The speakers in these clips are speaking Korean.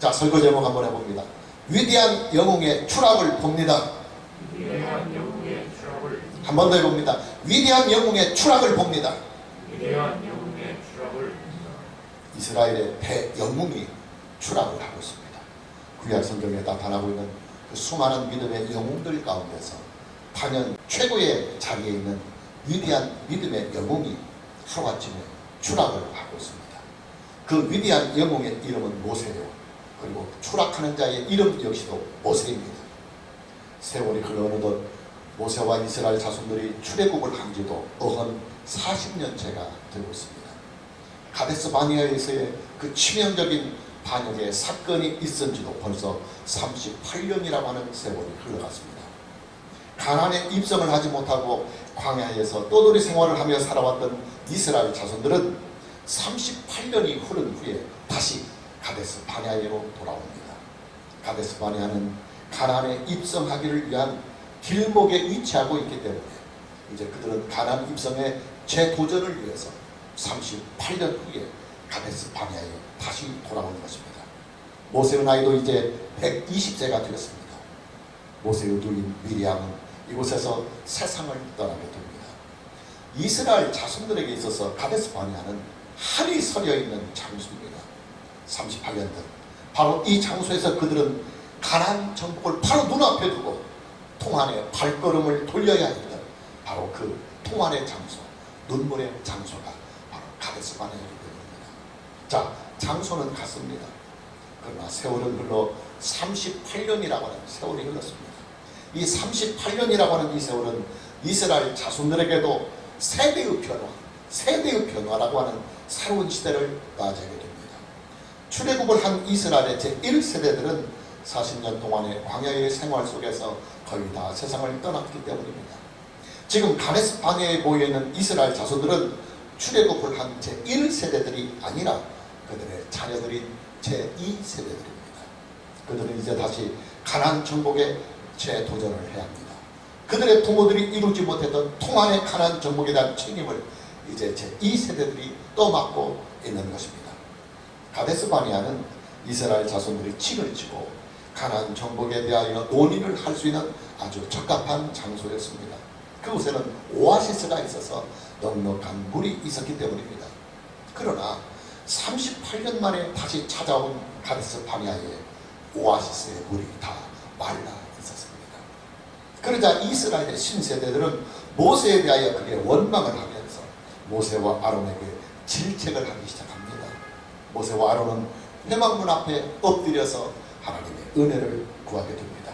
자, 설교 제목 한번 해봅니다. 위대한 영웅의 추락을 봅니다. 위대한 영웅의 추락을 한 번 더 해봅니다. 위대한 영웅의 추락을 봅니다. 위대한 영웅의 추락을 이스라엘의 대영웅이 추락을 하고 있습니다. 구약 성경에 나타나고 있는 그 수많은 믿음의 영웅들 가운데서 단연 최고의 자리에 있는 위대한 믿음의 영웅이 하루아침에 추락을 하고 있습니다. 그 위대한 영웅의 이름은 모세요. 그리고 추락하는 자의 이름 역시도 모세입니다. 세월이 흘러 어느덧 모세와 이스라엘 자손들이 출애굽을 한 지도 어언 40년째가 되고 있습니다. 가데스 바네아에서의 그 치명적인 반역의 사건이 있은 지도 벌써 38년이라고 하는 세월이 흘러갔습니다. 가나안에 입성을 하지 못하고 광야에서 떠돌이 생활을 하며 살아왔던 이스라엘 자손들은 38년이 흐른 후에 다시 가데스 바네아로 돌아옵니다. 가데스 바네아는 가나안에 입성하기를 위한 길목에 위치하고 있기 때문에 이제 그들은 가나안 입성의 재도전을 위해서 38년 후에 가데스 바네아에 다시 돌아오는 것입니다. 모세의 나이도 이제 120세가 되었습니다. 모세의 누인 미리암은 이곳에서 세상을 떠나게 됩니다. 이스라엘 자손들에게 있어서 가데스 바네아는 한이 서려 있는 장소입니다. 38년 전 바로 이 장소에서 그들은 가나안 정복을 바로 눈앞에 두고 통한의 발걸음을 돌려야 했던 바로 그 통한의 장소, 눈물의 장소가 바로 가데스 바네아이기 때문입니다. 자, 장소는 같습니다. 그러나 세월은 흘러 38년이라고 하는 세월이 흘렀습니다. 이 38년이라고 하는 이 세월은 이스라엘 자손들에게도 세대의 변화라고 하는 새로운 시대를 맞이하게 됩니다. 출애굽을 한 이스라엘의 제1세대들은 40년 동안의 광야의 생활 속에서 거의 다 세상을 떠났기 때문입니다. 지금 가데스 바네아에 모여있는 이스라엘 자손들은 출애굽을 한 제1세대들이 아니라 그들의 자녀들인 제2세대들입니다. 그들은 이제 다시 가나안 정복에 재도전을 해야 합니다. 그들의 부모들이 이루지 못했던 통한의 가나안 정복에 대한 책임을 이제 제2세대들이 떠맡고 있는 것입니다. 가데스 바네아는 이스라엘 자손들이 칭을 치고 가나안 정복에 대하여 논의를 할 수 있는 아주 적합한 장소였습니다. 그곳에는 오아시스가 있어서 넉넉한 물이 있었기 때문입니다. 그러나 38년 만에 다시 찾아온 가데스 바네아에 오아시스의 물이 다 말라 있었습니다. 그러자 이스라엘의 신세대들은 모세에 대하여 크게 원망을 하면서 모세와 아론에게 질책을 하기 시작합니다. 모세와 아론은 회막문 앞에 엎드려서 하나님의 은혜를 구하게 됩니다.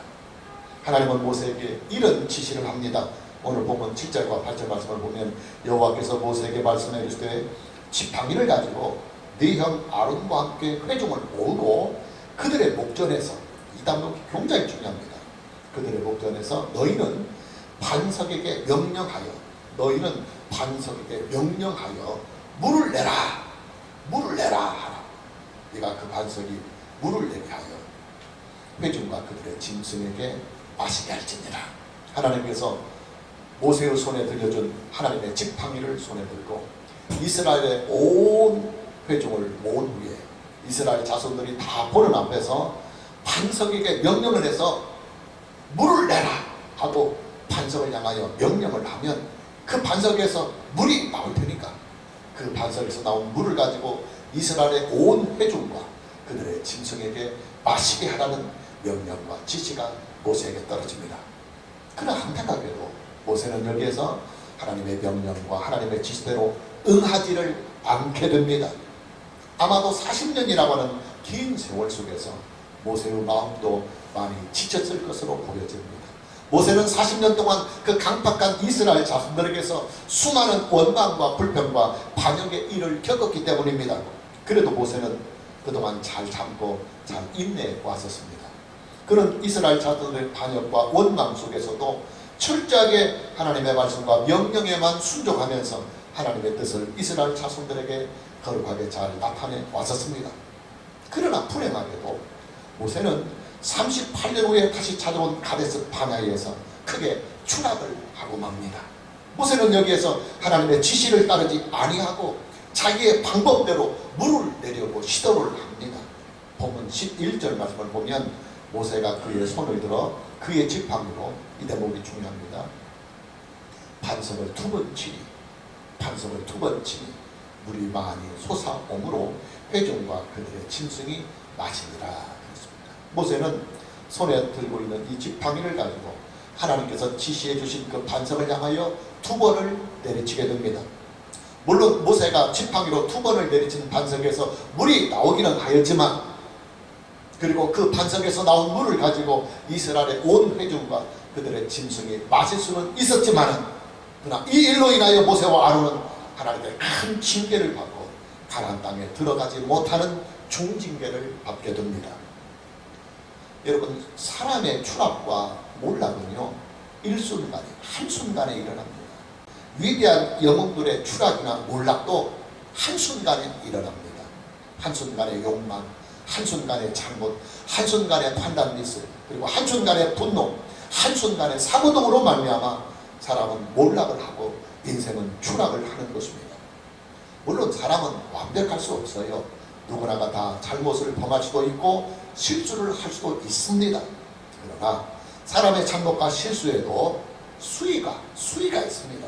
하나님은 모세에게 이런 지시를 합니다. 오늘 보면 7절과 8절 말씀을 보면 여호와께서 모세에게 말씀해 주시되 지팡이를 가지고 네 형 아론과 함께 회중을 모으고 그들의 목전에서, 이 단독이 굉장히 중요합니다. 그들의 목전에서 너희는 반석에게 명령하여 물을 내라 하라. 네가 그 반석이 물을 내게 하여 회중과 그들의 짐승에게 마시게 할지니라. 하나님께서 모세의 손에 들려준 하나님의 지팡이를 손에 들고 이스라엘의 온 회중을 모은 후에 이스라엘 자손들이 다 보는 앞에서 반석에게 명령을 해서 물을 내라 하고 반석을 향하여 명령을 하면 그 반석에서 물이 나올 테니까 그 반석에서 나온 물을 가지고 이스라엘의 온 회중과 그들의 짐승에게 마시게 하라는 명령과 지시가 모세에게 떨어집니다. 그러나 안타깝게도 모세는 여기에서 하나님의 명령과 하나님의 지시대로 응하지를 않게 됩니다. 아마도 40년이라고 하는 긴 세월 속에서 모세의 마음도 많이 지쳤을 것으로 보여집니다. 모세는 40년 동안 그 강팍한 이스라엘 자손들에게서 수많은 원망과 불평과 반역의 일을 겪었기 때문입니다. 그래도 모세는 그동안 잘 참고 잘 인내해 왔었습니다. 그런 이스라엘 자손들의 반역과 원망 속에서도 철저하게 하나님의 말씀과 명령에만 순종하면서 하나님의 뜻을 이스라엘 자손들에게 거룩하게 잘 나타내 왔었습니다. 그러나 불행하게도 모세는 38년 후에 다시 찾아온 가데스 바네아에서 크게 추락을 하고 맙니다. 모세는 여기에서 하나님의 지시를 따르지 아니하고 자기의 방법대로 물을 내려고 시도를 합니다. 본문 11절 말씀을 보면 모세가 그의 손을 들어 그의 지팡이로, 이 대목이 중요합니다. 반석을 두 번 치니 물이 많이 솟아오므로 회중과 그들의 짐승이 마시니라 그랬습니다. 모세는 손에 들고 있는 이 지팡이를 가지고 하나님께서 지시해 주신 그 반석을 향하여 두 번을 내리치게 됩니다. 물론 모세가 지팡이로 두 번을 내리친 반석에서 물이 나오기는 하였지만, 그리고 그 반석에서 나온 물을 가지고 이스라엘의 온 회중과 그들의 짐승이 마실 수는 있었지만, 그러나 이 일로 인하여 모세와 아론은 하나님의 큰 징계를 받고 가나안 땅에 들어가지 못하는 중징계를 받게 됩니다. 여러분, 사람의 추락과 몰락은요, 일순간에, 한순간에 일어납니다. 위대한 영웅들의 추락이나 몰락도 한순간에 일어납니다. 한순간의 욕망, 한순간의 잘못, 한순간의 판단 미스, 그리고 한순간의 분노, 한순간의 사고 등으로 말미암아 사람은 몰락을 하고 인생은 추락을 하는 것입니다. 물론 사람은 완벽할 수 없어요. 누구나가 다 잘못을 범할 수도 있고 실수를 할 수도 있습니다. 그러나 사람의 잘못과 실수에도 수위가 있습니다.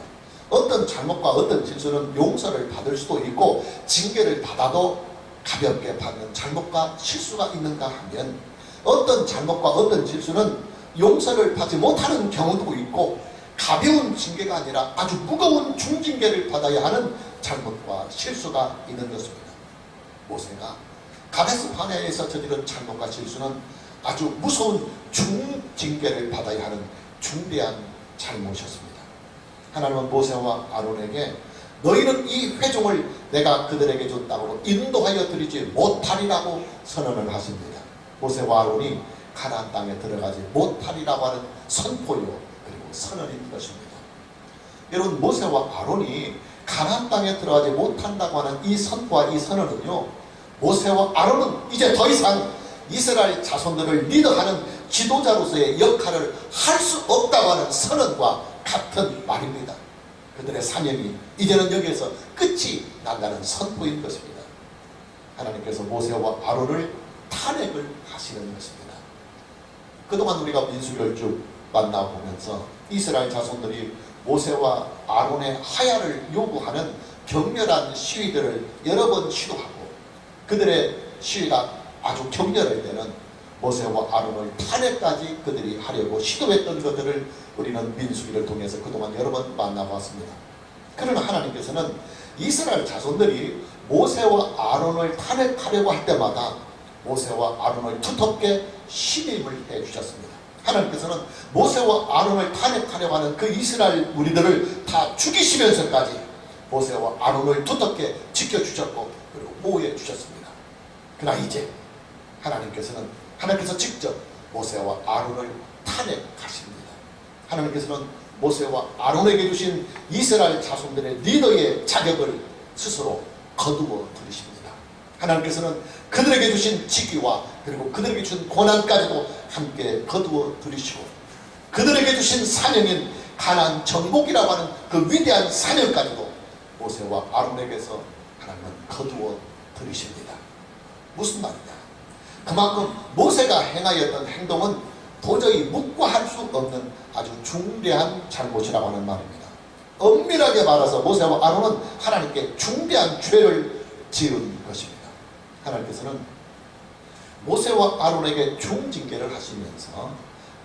어떤 잘못과 어떤 실수는 용서를 받을 수도 있고 징계를 받아도 가볍게 받는 잘못과 실수가 있는가 하면, 어떤 잘못과 어떤 실수는 용서를 받지 못하는 경우도 있고 가벼운 징계가 아니라 아주 무거운 중징계를 받아야 하는 잘못과 실수가 있는 것입니다. 모세가 가데스 바네아에서 저지른 잘못과 실수는 아주 무서운 중징계를 받아야 하는 중대한 잘못이었습니다. 하나님은 모세와 아론에게 너희는 이 회중을 내가 그들에게 줬다고 인도하여 드리지 못하리라고 선언을 하십니다. 모세와 아론이 가나안 땅에 들어가지 못하리라고 하는 선포요, 그리고 선언인 것입니다. 여러분, 모세와 아론이 가나안 땅에 들어가지 못한다고 하는 이 선포와 이 선언은요, 모세와 아론은 이제 더 이상 이스라엘 자손들을 리더하는 지도자로서의 역할을 할 수 없다고 하는 선언과 같은 말입니다. 그들의 사명이 이제는 여기에서 끝이 난다는 선포인 것입니다. 하나님께서 모세와 아론을 탄핵을 하시는 것입니다. 그동안 우리가 민수기를 쭉 만나보면서 이스라엘 자손들이 모세와 아론의 하야를 요구하는 격렬한 시위들을 여러 번 시도하고, 그들의 시위가 아주 격렬할 때는 모세와 아론을 탄핵까지 그들이 하려고 시도했던 것들을 우리는 민수기를 통해서 그동안 여러 번 만나봤습니다. 그러나 하나님께서는 이스라엘 자손들이 모세와 아론을 탄핵하려고 할 때마다 모세와 아론을 두텁게 신임을 해주셨습니다. 하나님께서는 모세와 아론을 탄핵하려고 하는 그 이스라엘 무리들을 다 죽이시면서까지 모세와 아론을 두텁게 지켜주셨고 그리고 보호해 주셨습니다. 그러나 이제 하나님께서 직접 모세와 아론을 탄핵하십니다. 하나님께서는 모세와 아론에게 주신 이스라엘 자손들의 리더의 자격을 스스로 거두어 들이십니다. 하나님께서는 그들에게 주신 직위와 그리고 그들에게 주신 고난까지도 함께 거두어 들이시고, 그들에게 주신 사명인 가나안 정복이라고 하는 그 위대한 사명까지도 모세와 아론에게서 하나님은 거두어 들이십니다. 무슨 말이냐? 그만큼 모세가 행하였던 행동은 도저히 묵과할 수 없는 아주 중대한 잘못이라고 하는 말입니다. 엄밀하게 말해서 모세와 아론은 하나님께 중대한 죄를 지은 것입니다. 하나님께서는 모세와 아론에게 중징계를 하시면서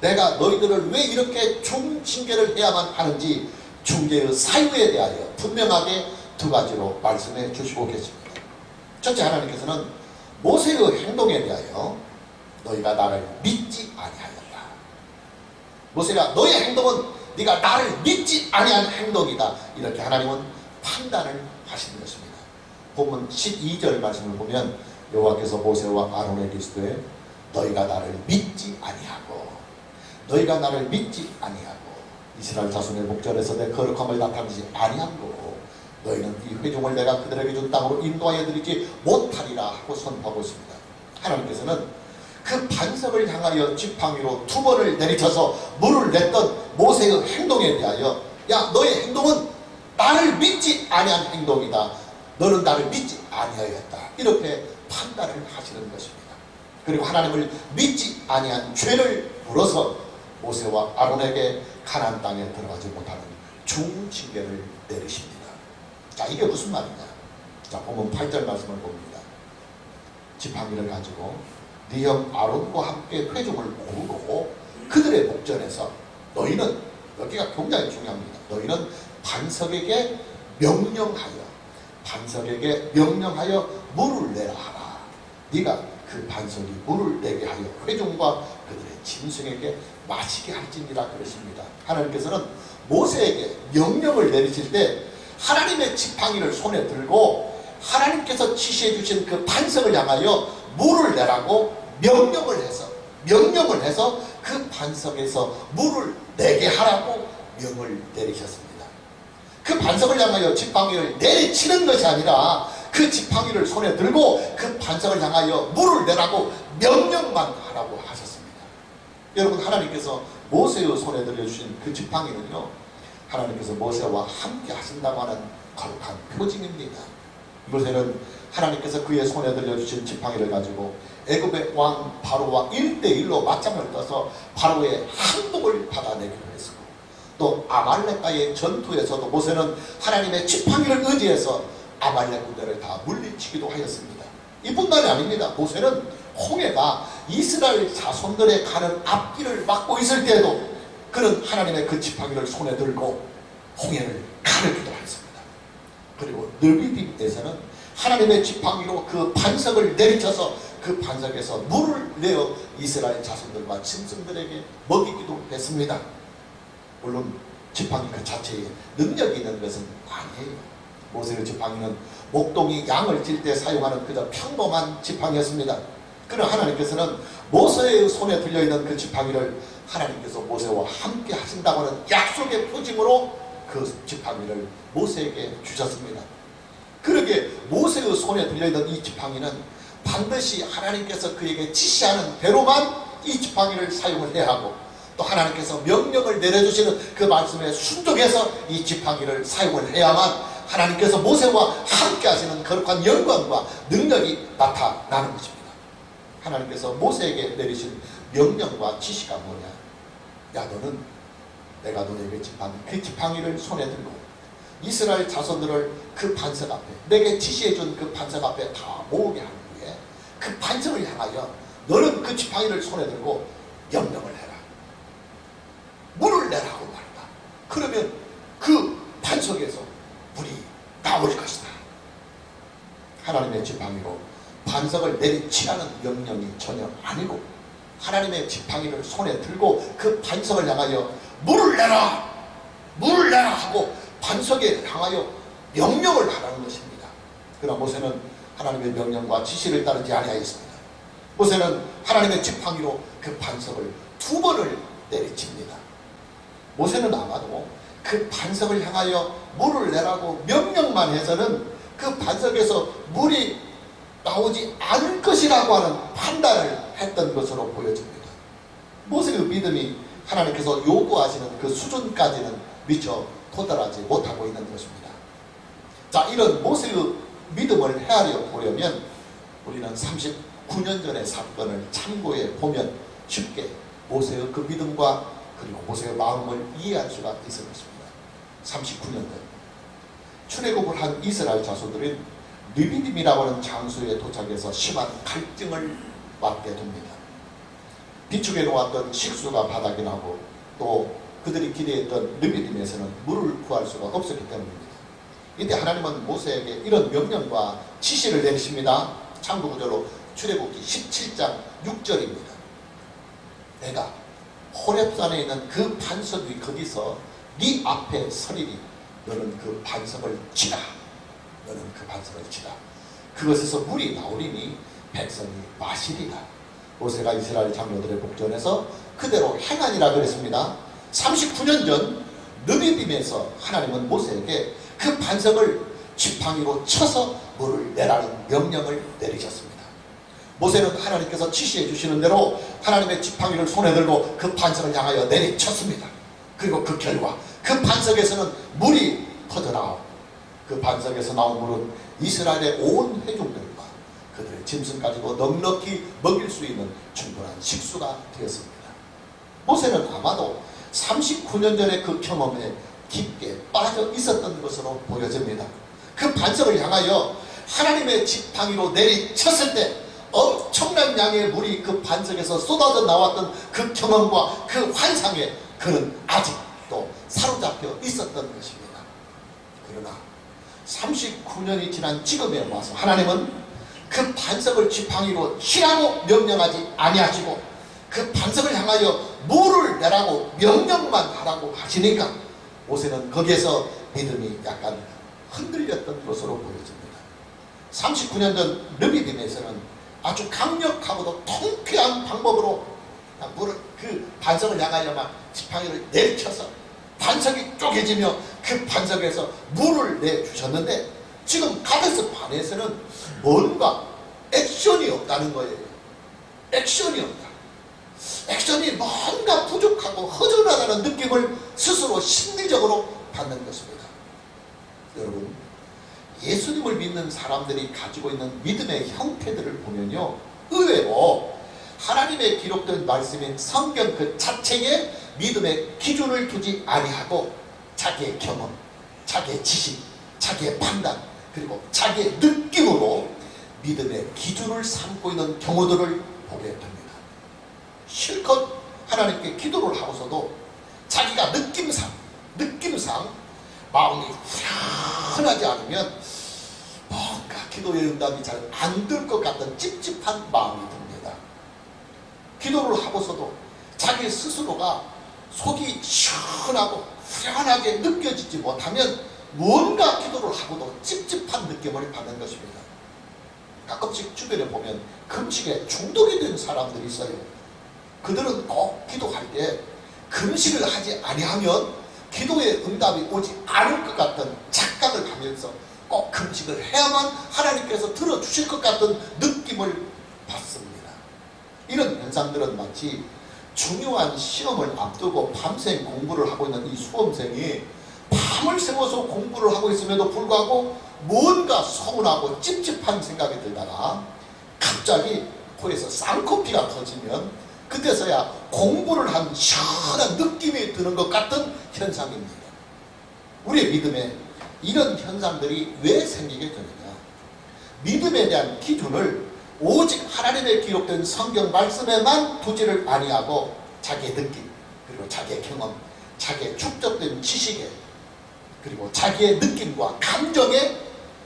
내가 너희들을 왜 이렇게 중징계를 해야만 하는지 중개의 사유에 대하여 분명하게 두 가지로 말씀해 주시고 계십니다. 첫째, 하나님께서는 모세의 행동에 대하여 너희가 나를 믿지 아니하였다. 모세가 너의 행동은 네가 나를 믿지 아니한 행동이다, 이렇게 하나님은 판단을 하시는 것입니다. 본문 12절 말씀을 보면 여호와께서 모세와 아론에게 이르시되 너희가 나를 믿지 아니하고 이스라엘 자손의 목전에서 내 거룩함을 나타내지 아니하고 너희는 이 회중을 내가 그들에게 준 땅으로 인도하여 드리지 못하리라 하고 선포하고 있습니다. 하나님께서는 그 반석을 향하여 지팡이로 두 번을 내리쳐서 물을 냈던 모세의 행동에 대하여 야, 너의 행동은 나를 믿지 아니한 행동이다, 너는 나를 믿지 아니하였다, 이렇게 판단을 하시는 것입니다. 그리고 하나님을 믿지 아니한 죄를 물어서 모세와 아론에게 가나안 땅에 들어가지 못하는 중징계를 내리십니다. 자, 이게 무슨 말이냐? 자, 보면 8절 말씀을 봅니다. 지팡이를 가지고 네 형 아론과 함께 회중을 모으고 그들의 목전에서 너희는, 여기가 굉장히 중요합니다. 너희는 반석에게 명령하여 물을 내라 하라. 네가 그 반석이 물을 내게 하여 회중과 그들의 짐승에게 마시게 할지니라 그러십니다. 하나님께서는 모세에게 명령을 내리실 때 하나님의 지팡이를 손에 들고 하나님께서 지시해 주신 그 반석을 향하여 물을 내라고 명령을 해서 그 반석에서 물을 내게 하라고 명을 내리셨습니다. 그 반석을 향하여 지팡이를 내리치는 것이 아니라 그 지팡이를 손에 들고 그 반석을 향하여 물을 내라고 명령만 하라고 하셨습니다. 여러분, 하나님께서 모세의 손에 들려주신 그 지팡이는요, 하나님께서 모세와 함께 하신다고 하는 거룩한 표징입니다. 모세는 하나님께서 그의 손에 들려주신 지팡이를 가지고 애굽의 왕 바로와 1대1로 맞짱을 떠서 바로의 항복을 받아내기로 했고, 또 아말렉과의 전투에서도 모세는 하나님의 지팡이를 의지해서 아말렉 군대를 다 물리치기도 하였습니다. 이뿐만이 아닙니다. 모세는 홍해가 이스라엘 자손들의 가는 앞길을 막고 있을 때에도 그는 하나님의 그 지팡이를 손에 들고 홍해를 가르기도 했습니다. 그리고 느비딤에서는 하나님의 지팡이로 그 반석을 내리쳐서 그 반석에서 물을 내어 이스라엘 자손들과 짐승들에게 먹이기도 했습니다. 물론 지팡이 그 자체에 능력이 있는 것은 아니에요. 모세의 지팡이는 목동이 양을 칠 때 사용하는 그저 평범한 지팡이였습니다. 그러나 하나님께서는 모세의 손에 들려있는 그 지팡이를 하나님께서 모세와 함께 하신다고 하는 약속의 표징으로 그 지팡이를 모세에게 주셨습니다. 그러게 모세의 손에 들려있는 이 지팡이는 반드시 하나님께서 그에게 지시하는 대로만 이 지팡이를 사용을 해야 하고, 또 하나님께서 명령을 내려주시는 그 말씀에 순종해서 이 지팡이를 사용을 해야만 하나님께서 모세와 함께 하시는 거룩한 영광과 능력이 나타나는 것입니다. 하나님께서 모세에게 내리신 명령과 지시가 뭐냐? 야, 너는 내가 너에게 그 지팡이를 손에 들고 이스라엘 자손들을 그 반석 앞에, 내게 지시해준 그 반석 앞에 다 모으게 한 후에 그 반석을 향하여 너는 그 지팡이를 손에 들고 명령을 해라. 물을 내라고 말한다. 그러면 그 반석에서 물이 나올 것이다. 하나님의 지팡이로 반석을 내리치라는 명령이 전혀 아니고, 하나님의 지팡이를 손에 들고 그 반석을 향하여 물을 내라 하고 반석에 향하여 명령을 하라는 것입니다. 그러나 모세는 하나님의 명령과 지시를 따르지 아니하였습니다. 모세는 하나님의 지팡이로 그 반석을 2번을 내리칩니다. 모세는 아마도 그 반석을 향하여 물을 내라고 명령만 해서는 그 반석에서 물이 나오지 않을 것이라고 하는 판단을 했던 것으로 보여집니다. 모세의 믿음이 하나님께서 요구하시는 그 수준까지는 미처 도달하지 못하고 있는 것입니다. 자, 이런 모세의 믿음을 헤아려 보려면 우리는 39년 전의 사건을 참고해 보면 쉽게 모세의 그 믿음과 그리고 모세의 마음을 이해할 수가 있을 것입니다. 39년 전 출애굽을 한 이스라엘 자손들은 느비딤이라고 하는 장소에 도착해서 심한 갈증을 맞게 됩니다. 비축해 놓았던 식수가 바닥이 나고, 또 그들이 기대했던 느비딤에서는 물을 구할 수가 없었기 때문입니다. 이때 하나님은 모세에게 이런 명령과 지시를 내리십니다. 참고 구절로 출애굽기 17장 6절입니다. 내가 호렙산에 있는 그 반석 위 거기서 네 앞에 서리니 너는 그 반석을 치라. 그것에서 물이 나오리니 백성이 마시리라. 모세가 이스라엘 장로들의 목전에서 그대로 행하니라 그랬습니다. 39년 전 느비딤에서 하나님은 모세에게 그 반석을 지팡이로 쳐서 물을 내라는 명령을 내리셨습니다. 모세는 하나님께서 지시해 주시는 대로 하나님의 지팡이를 손에 들고 그 반석을 향하여 내리쳤습니다. 그리고 그 결과 그 반석에서는 물이 터져나오고, 그 반석에서 나온 물은 이스라엘의 온 회중들과 그들의 짐승 가지고 넉넉히 먹일 수 있는 충분한 식수가 되었습니다. 모세는 아마도 39년 전에 그 경험에 깊게 빠져 있었던 것으로 보여집니다. 그 반석을 향하여 하나님의 지팡이로 내리쳤을 때 엄청난 양의 물이 그 반석에서 쏟아져 나왔던 그 경험과 그 환상에 그는 아직도 사로잡혀 있었던 것입니다. 그러나 39년이 지난 지금에 와서 하나님은 그 반석을 지팡이로 치라고 명령하지 아니하시고 그 반석을 향하여 물을 내라고 명령만 하라고 하시니까 모세는 거기에서 믿음이 약간 흔들렸던 것으로 보여집니다. 39년 전 르비딤에서는 아주 강력하고도 통쾌한 방법으로 물을 그 반석을 향하여 막 지팡이를 내리쳐서 반석이 쪼개지며 그 반석에서 물을 내주셨는데 지금 가데스 바네에서는 뭔가 액션이 없다는 거예요. 액션이 없다. 액션이 뭔가 부족하고 허전하다는 느낌을 스스로 심리적으로 받는 것입니다. 여러분, 예수님을 믿는 사람들이 가지고 있는 믿음의 형태들을 보면요, 의외로 하나님의 기록된 말씀인 성경 그 자체에 믿음의 기준을 두지 아니하고 자기의 경험, 자기의 지식, 자기의 판단, 그리고 자기의 느낌으로 믿음의 기준을 삼고 있는 경우들을 보게 됩니다. 실컷 하나님께 기도를 하고서도 자기가 느낌상 마음이 후련하지 않으면 뭔가 기도의 응답이 잘 안 될 것 같은 찝찝한 마음이 듭니다. 기도를 하고서도 자기 스스로가 속이 시원하고 후련하게 느껴지지 못하면 뭔가 기도를 하고도 찝찝한 느낌을 받는 것입니다. 가끔씩 주변에 보면 금식에 중독이 된 사람들이 있어요. 그들은 꼭 기도할 때 금식을 하지 아니하면 기도의 응답이 오지 않을 것 같은 착각을 하면서 꼭 금식을 해야만 하나님께서 들어주실 것 같은 느낌을 받습니다. 이런 현상들은 마치 중요한 시험을 앞두고 밤샘 공부를 하고 있는 이 수험생이 밤을 새워서 공부를 하고 있음에도 불구하고 뭔가 서운하고 찝찝한 생각이 들다가 갑자기 코에서 쌍코피가 터지면 그때서야 공부를 한 시원한 느낌이 드는 것 같은 현상입니다. 우리의 믿음에 이런 현상들이 왜 생기게 되느냐? 믿음에 대한 기준을 오직 하나님의 기록된 성경 말씀에만 두지를 아니하고 자기의 느낌, 그리고 자기의 경험, 자기의 축적된 지식에, 그리고 자기의 느낌과 감정에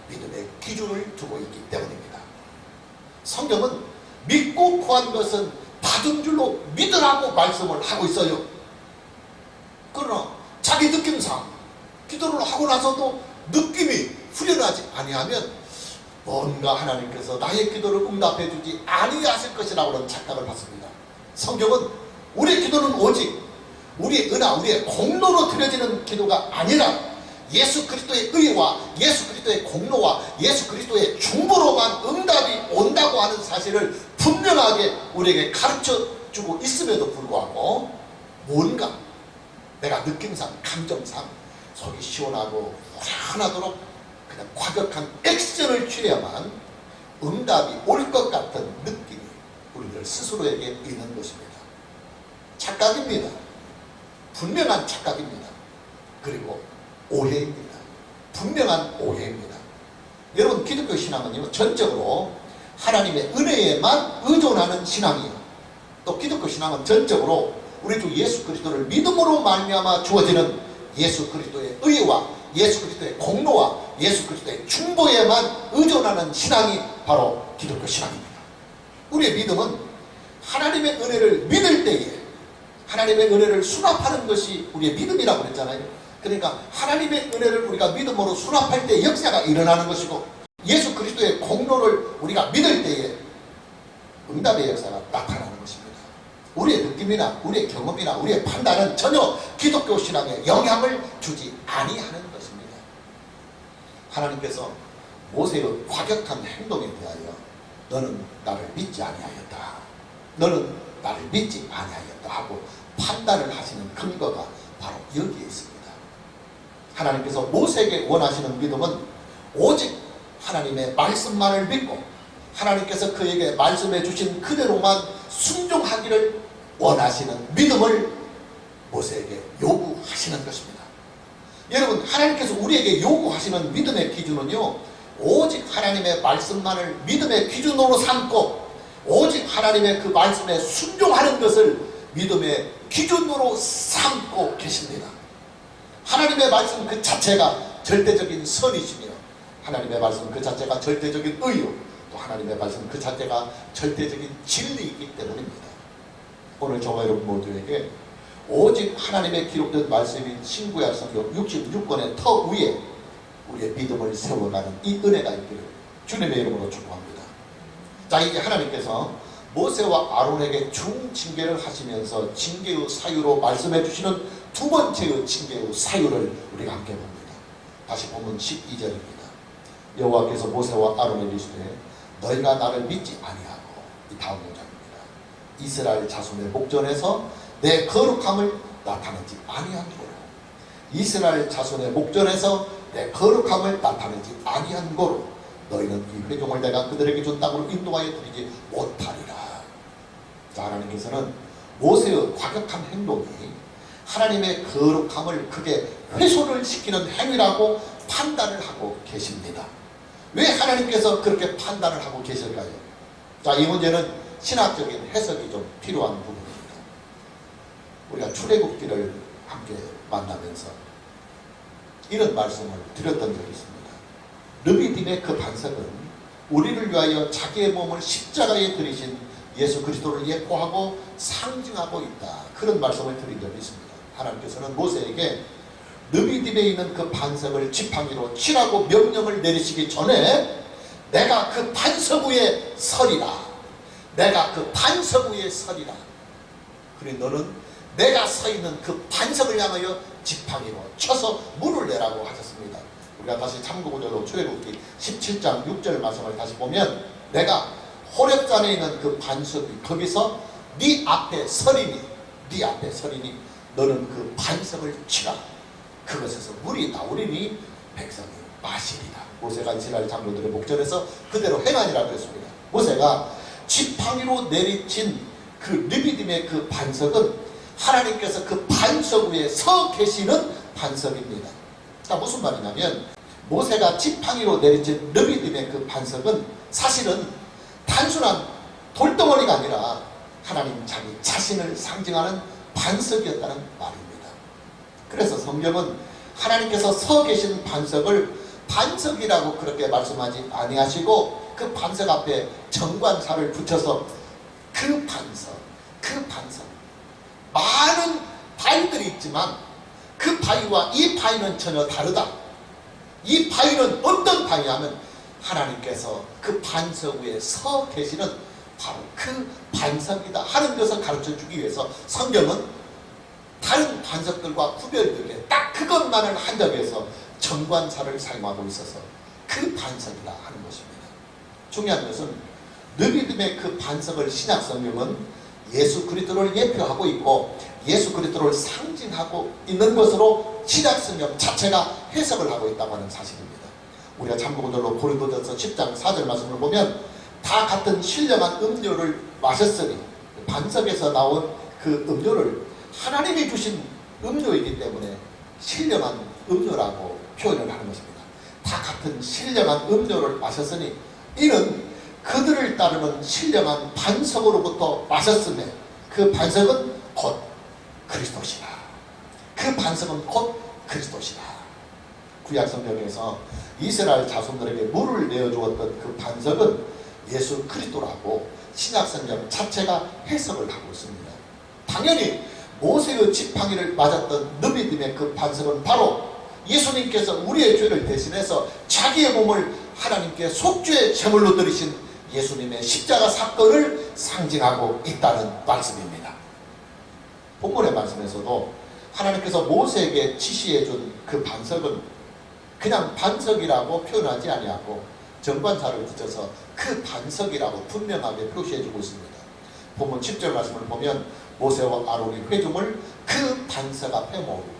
믿음의 기준을 두고 있기 때문입니다. 성경은 믿고 구한 것은 받은 줄로 믿으라고 말씀을 하고 있어요. 그러나 자기 느낌상 기도를 하고 나서도 느낌이 후련하지 아니하면 뭔가 하나님께서 나의 기도를 응답해 주지 아니하실 것이라고 하는 착각을 받습니다. 성경은 우리의 기도는 오직 우리의 은하, 우리의 공로로 드려지는 기도가 아니라 예수 그리스도의 의와 예수 그리스도의 공로와 예수 그리스도의 중보로만 응답이 온다고 하는 사실을 분명하게 우리에게 가르쳐주고 있음에도 불구하고 뭔가 내가 느낌상, 감정상 속이 시원하고 후련하도록 그냥 과격한 액션을 취해야만 응답이 올 것 같은 느낌이 우리들 스스로에게 있는 것입니다. 착각입니다. 분명한 착각입니다. 그리고 오해입니다. 분명한 오해입니다. 여러분, 기독교 신앙은요, 전적으로 하나님의 은혜에만 의존하는 신앙이에요. 또 기독교 신앙은 전적으로 우리 주 예수 그리스도를 믿음으로 말미암아 주어지는 예수 그리스도의 의와 예수 그리스도의 공로와 예수 그리스도의 중보에만 의존하는 신앙이 바로 기독교 신앙입니다. 우리의 믿음은 하나님의 은혜를 믿을 때에 하나님의 은혜를 수납하는 것이 우리의 믿음이라고 그랬잖아요. 그러니까 하나님의 은혜를 우리가 믿음으로 수납할 때 역사가 일어나는 것이고 예수 그리스도의 공로를 우리가 믿을 때에 응답의 역사가 나타나는 것입니다. 우리의 느낌이나 우리의 경험이나 우리의 판단은 전혀 기독교 신앙에 영향을 주지 아니하는 것입니다. 하나님께서 모세의 과격한 행동에 대하여 너는 나를 믿지 아니하였다, 너는 나를 믿지 아니하였다 하고 판단을 하시는 근거가 바로 여기에 있습니다. 하나님께서 모세에게 원하시는 믿음은 오직 하나님의 말씀만을 믿고 하나님께서 그에게 말씀해 주신 그대로만 순종하기를 원하시는 믿음을 모세에게 요구하시는 것입니다. 여러분, 하나님께서 우리에게 요구하시는 믿음의 기준은요, 오직 하나님의 말씀만을 믿음의 기준으로 삼고 오직 하나님의 그 말씀에 순종하는 것을 믿음의 기준으로 삼고 계십니다. 하나님의 말씀 그 자체가 절대적인 선이시며 하나님의 말씀 그 자체가 절대적인 의요, 또 하나님의 말씀 그 자체가 절대적인 진리이기 때문입니다. 오늘 저와 여러분 모두에게 오직 하나님의 기록된 말씀인 신구약 성경 66권의 터 위에 우리의 믿음을 세워가는 이 은혜가 있기를 주님의 이름으로 축복합니다. 자, 이제 하나님께서 모세와 아론에게 중징계를 하시면서 징계의 사유로 말씀해 주시는 두 번째의 징계의 사유를 우리가 함께 봅니다. 다시 보면 12절입니다. 여호와께서 모세와 아론에게 이르시되 너희가 나를 믿지 아니하고, 이 다음 문장입니다. 이스라엘 자손의 목전에서 내 거룩함을 나타내지 아니한 거로, 이스라엘 자손의 목전에서 내 거룩함을 나타내지 아니한 거로 너희는 이 회종을 내가 그들에게 준 땅으로 인도하여 드리지 못하리라. 자, 하나님께서는 모세의 과격한 행동이 하나님의 거룩함을 크게 훼손을 시키는 행위라고 판단을 하고 계십니다. 왜 하나님께서 그렇게 판단을 하고 계실까요? 자, 이 문제는 신학적인 해석이 좀 필요한 부분입니다. 우리가 출애굽기를 함께 만나면서 이런 말씀을 드렸던 적이 있습니다. 르비딤의 그 반석은 우리를 위하여 자기의 몸을 십자가에 들이신 예수 그리스도를 예표하고 상징하고 있다. 그런 말씀을 드린 적이 있습니다. 하나님께서는 모세에게 르비딤에 있는 그 반석을 지팡이로 치라고 명령을 내리시기 전에 내가 그 반석 위에 서리라. 내가 그 반석 위에 서리라. 그래 너는 내가 서 있는 그 반석을 향하여 지팡이로 쳐서 물을 내라고 하셨습니다. 우리가 다시 참고구절로 출애굽기 17장 6절 말씀을 다시 보면 내가 호렙산에 있는 그 반석이 거기서 네 앞에 서리니 너는 그 반석을 치라. 그것에서 물이 나오리니 백성이 마시리라. 모세가 이스라엘 장로들의 목전에서 그대로 행하니라고 했습니다. 모세가 지팡이로 내리친 그 르비딤의 그 반석은 하나님께서 그 반석 위에 서 계시는 반석입니다. 자, 무슨 말이냐면 모세가 지팡이로 내리친 르비딤의 그 반석은 사실은 단순한 돌덩어리가 아니라 하나님 자기 자신을 상징하는 반석이었다는 말입니다. 그래서 성경은 하나님께서 서 계신 반석을 반석이라고 그렇게 말씀하지 아니하시고 그 반석 앞에 정관사를 붙여서 그 반석 많은 바위들이 있지만 그 바위와 이 바위는 전혀 다르다. 이 바위는 어떤 바위냐면 하나님께서 그 반석 위에 서 계시는 바로 그 반석이다 하는 것을 가르쳐 주기 위해서 성경은 다른 반석들과 구별되게 딱 그것만을 한정해서 정관사를 사용하고 있어서 그 반석이다 하는 것입니다. 중요한 것은 르비딤의 그 반석을 신약 성경은 예수 그리스도를 예표하고 있고 예수 그리스도를 상징하고 있는 것으로 신약 성경 자체가 해석을 하고 있다고 하는 사실입니다. 우리가 참고구절로 고린도전서 10장 4절 말씀을 보면 다 같은 신령한 음료를 마셨으니 반석에서 나온 그 음료를 하나님이 주신 음료이기 때문에 신령한 음료라고 표현을 하는 것입니다. 다 같은 신령한 음료를 마셨으니 이는 그들을 따르는 신령한 반석으로부터 마셨으며 그 반석은 곧 그리스도시라. 그 반석은 곧 그리스도시라. 구약 성경에서 이스라엘 자손들에게 물을 내어주었던 그 반석은 예수 그리스도라고 신약 성경 자체가 해석을 하고 있습니다. 당연히 모세의 지팡이를 맞았던 르비딤의 그 반석은 바로 예수님께서 우리의 죄를 대신해서 자기의 몸을 하나님께 속죄의 제물로 드리신 예수님의 십자가 사건을 상징하고 있다는 말씀입니다. 본문의 말씀에서도 하나님께서 모세에게 지시해 준 그 반석은 그냥 반석이라고 표현하지 아니하고 정관사를 붙여서 그 반석이라고 분명하게 표시해 주고 있습니다. 본문 10절 말씀을 보면 모세와 아론이 회중을 그 반석 앞에 모으고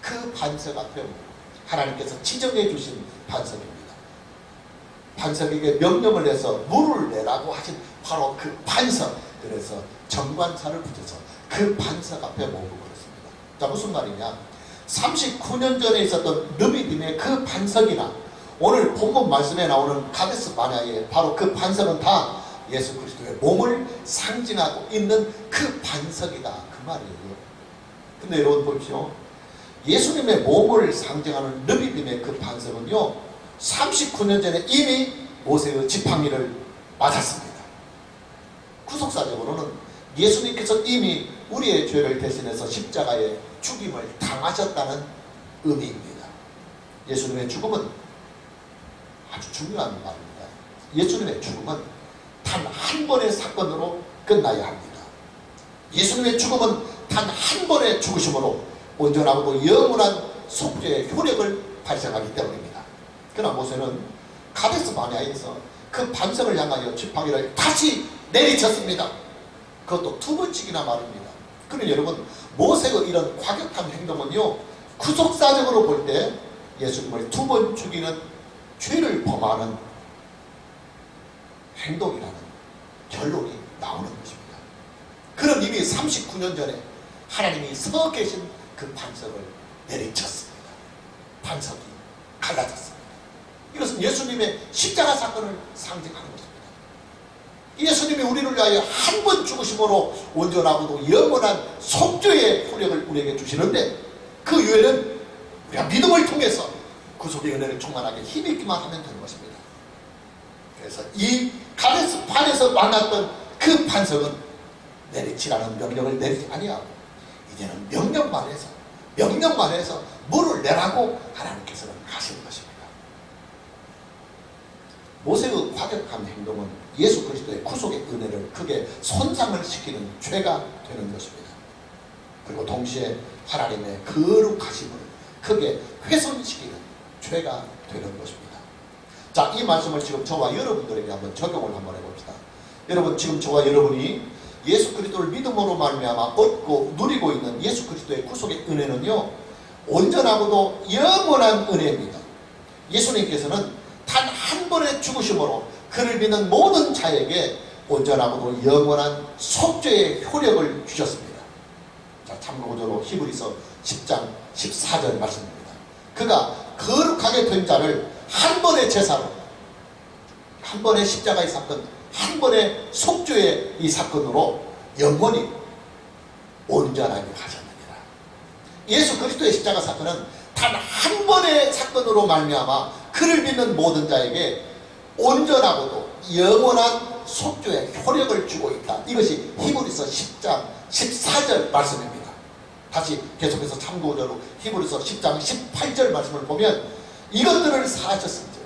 그 반석 앞에 모으고 하나님께서 지정해 주신 반석입니다. 반석에게 명령을 해서 물을 내라고 하신 바로 그 반석. 그래서 정관사를 붙여서 그 반석 앞에 모으고 그렇습니다. 자, 무슨 말이냐? 39년 전에 있었던 르비딤의 그 반석이나 오늘 본문 말씀에 나오는 가데스 바네아의 바로 그 반석은 다 예수 그리스도의 몸을 상징하고 있는 그 반석이다, 그 말이에요. 근데 여러분 보십시오. 예수님의 몸을 상징하는 르비딤의 그 반석은요, 39년 전에 이미 모세의 지팡이를 맞았습니다. 구속사적으로는 예수님께서 이미 우리의 죄를 대신해서 십자가에 죽임을 당하셨다는 의미입니다. 예수님의 죽음은 아주 중요한 말입니다. 예수님의 죽음은 단 한 번의 사건으로 끝나야 합니다. 예수님의 죽음은 단 한 번의 죽으심으로 온전하고도 영원한 속죄의 효력을 발생하기 때문입니다. 그러나 모세는 가데스 바네아에서 그 반석을 향하여 지팡이를 다시 내리쳤습니다. 그것도 두 번씩이나 말입니다. 그러니 여러분, 모세의 이런 과격한 행동은요, 구속사적으로 볼 때 예수님을 두 번 죽이는 죄를 범하는 행동이라는 결론이 나오는 것입니다. 그럼 이미 39년 전에 하나님이 서 계신 그 반석을 내리쳤습니다. 반석이 갈라졌습니다. 이것은 예수님의 십자가 사건을 상징하는 것입니다. 예수님이 우리를 위하여 한 번 죽으심으로 온전하고도 영원한 속죄의 효력을 우리에게 주시는데, 그 이후에는 우리가 믿음을 통해서 구속의 은혜를 충만하게 힘있기만 하면 되는 것입니다. 그래서 이 가데스 반에서 만났던 그 반석은 내리치라는 명령을 내리지 아니하고 이제는 명령만 해서 물을 내라고 하나님께서는 하시는 것입니다. 모세의 과격한 행동은 예수 그리스도의 구속의 은혜를 크게 손상을 시키는 죄가 되는 것입니다. 그리고 동시에 하나님의 거룩하심을 크게 훼손시키는 죄가 되는 것입니다. 자, 이 말씀을 지금 저와 여러분들에게 한번 적용을 한번 해봅시다. 여러분, 지금 저와 여러분이 예수 그리스도를 믿음으로 말미암아 얻고 누리고 있는 예수 그리스도의 구속의 은혜는요, 온전하고도 영원한 은혜입니다. 예수님께서는 단 한 번의 죽으심으로 그를 믿는 모든 자에게 온전하고도 영원한 속죄의 효력을 주셨습니다. 자, 참고적으로 히브리서 10장 14절 말씀입니다. 그가 거룩하게 된 자를 한 번의 제사로, 한 번의 십자가의 사건, 한 번의 속죄의 이 사건으로 영원히 온전하게 하셨느니라. 예수 그리스도의 십자가 사건은 단 한 번의 사건으로 말미암아 그를 믿는 모든 자에게 온전하고도 영원한 속죄의 효력을 주고 있다. 이것이 히브리서 10장 14절 말씀입니다. 다시 계속해서 참고적으로 히브리서 10장 18절 말씀을 보면 이것들을 사하셨습니다.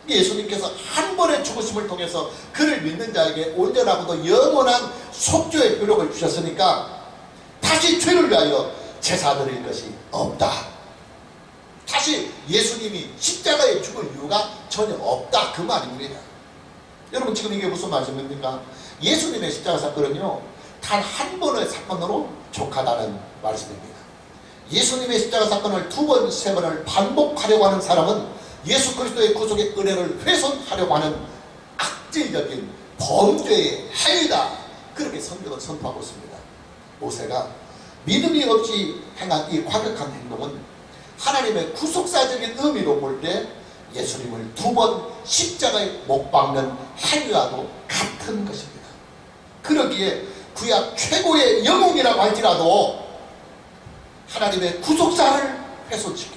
예수님께서 한 번의 죽으심을 통해서 그를 믿는 자에게 온전하고도 영원한 속죄의 효력을 주셨으니까 다시 죄를 위하여 제사 드릴 것이 없다. 다시 예수님이 십자가에 죽을 이유가 전혀 없다, 그 말입니다. 여러분, 지금 이게 무슨 말씀입니까? 예수님의 십자가 사건은요, 단 한 번의 사건으로 족하다는 말씀입니다. 예수님의 십자가 사건을 두 번, 세 번을 반복하려고 하는 사람은 예수 그리스도의 구속의 은혜를 훼손하려고 하는 악질적인 범죄의 행위다, 그렇게 성경은 선포하고 있습니다. 모세가 믿음이 없이 행한 이 과격한 행동은 하나님의 구속사적인 의미로 볼 때 예수님을 두 번 십자가에 못 박는 행위와도 같은 것입니다. 그러기에 구약 최고의 영웅이라고 할지라도 하나님의 구속사를 훼손시키고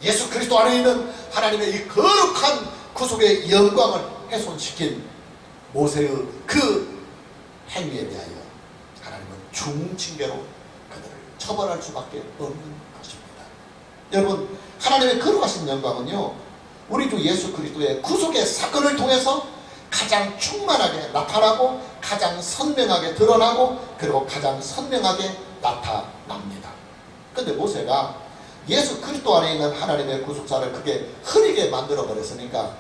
예수 그리스도 안에 있는 하나님의 이 거룩한 구속의 영광을 훼손시킨 모세의 그 행위에 대하여 하나님은 중징계로 그들을 처벌할 수밖에 없는 것입니다. 여러분, 하나님의 거룩하신 영광은요, 우리 주 예수 그리스도의 구속의 사건을 통해서 가장 충만하게 나타나고 가장 선명하게 드러나고 그리고 가장 선명하게 나타납니다. 그런데 모세가 예수 그리스도 안에 있는 하나님의 구속사를 크게 흐리게 만들어 버렸으니까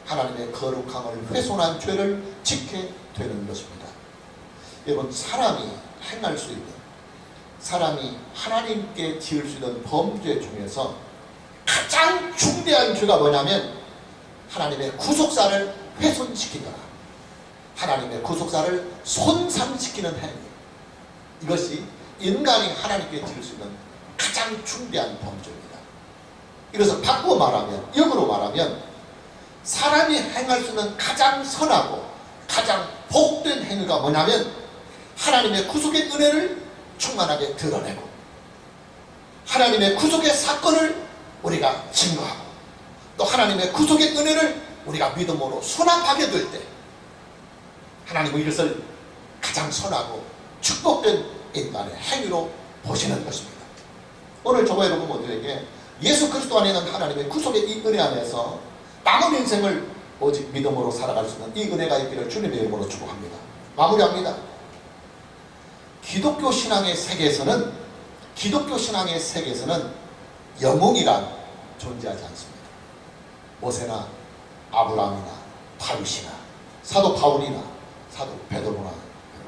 하나님의 거룩함을 훼손한 죄를 짓게 되는 것입니다. 여러분, 사람이 행할 수 있는, 사람이 하나님께 지을 수 있는 범죄 중에서 가장 중대한 죄가 뭐냐면 하나님의 구속사를 훼손시키거나 하나님의 구속사를 손상시키는 행위, 이것이 인간이 하나님께 지을 수 있는 가장 중대한 범죄입니다. 이것을 바꾸어 말하면, 역으로 말하면 사람이 행할 수 있는 가장 선하고 가장 복된 행위가 뭐냐면 하나님의 구속의 은혜를 충만하게 드러내고 하나님의 구속의 사건을 우리가 증거하고 또 하나님의 구속의 은혜를 우리가 믿음으로 수납하게 될 때 하나님은 이것을 가장 선하고 축복된 인간의 행위로 보시는 것입니다. 오늘 저와 여러분 모두에게 예수 그리스도 안에 있는 하나님의 구속의 이 은혜 안에서 남은 인생을 오직 믿음으로 살아갈 수 있는 이 은혜가 있기를 주님의 이름으로 축복합니다. 마무리합니다. 기독교 신앙의 세계에서는 영웅이란 존재하지 않습니다. 모세나 아브라함이나 다윗이나 사도 바울이나 사도 베드로나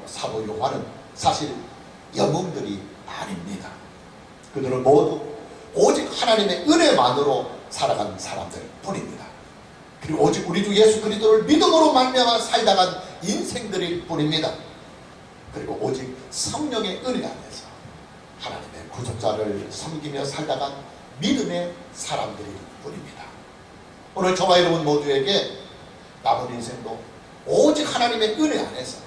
사도 요한은 사실 영웅들이 아닙니다. 그들은 모두 오직 하나님의 은혜만으로 살아가는 사람들 뿐입니다. 그리고 오직 우리 주 예수 그리스도를 믿음으로 말미암아 살다간 인생들일 뿐입니다. 그리고 오직 성령의 은혜 안에서 하나님의 구속자를 섬기며 살다간 믿음의 사람들일 뿐입니다. 오늘 저와 여러분 모두에게 남은 인생도 오직 하나님의 은혜 안에서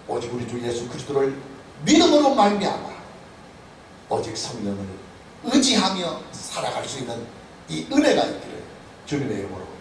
오직 우리 주 예수 그리스도를 믿음으로 말미암아 오직 성령을 의지하며 살아갈 수 있는 이 은혜가 있기를 주님의 이름으로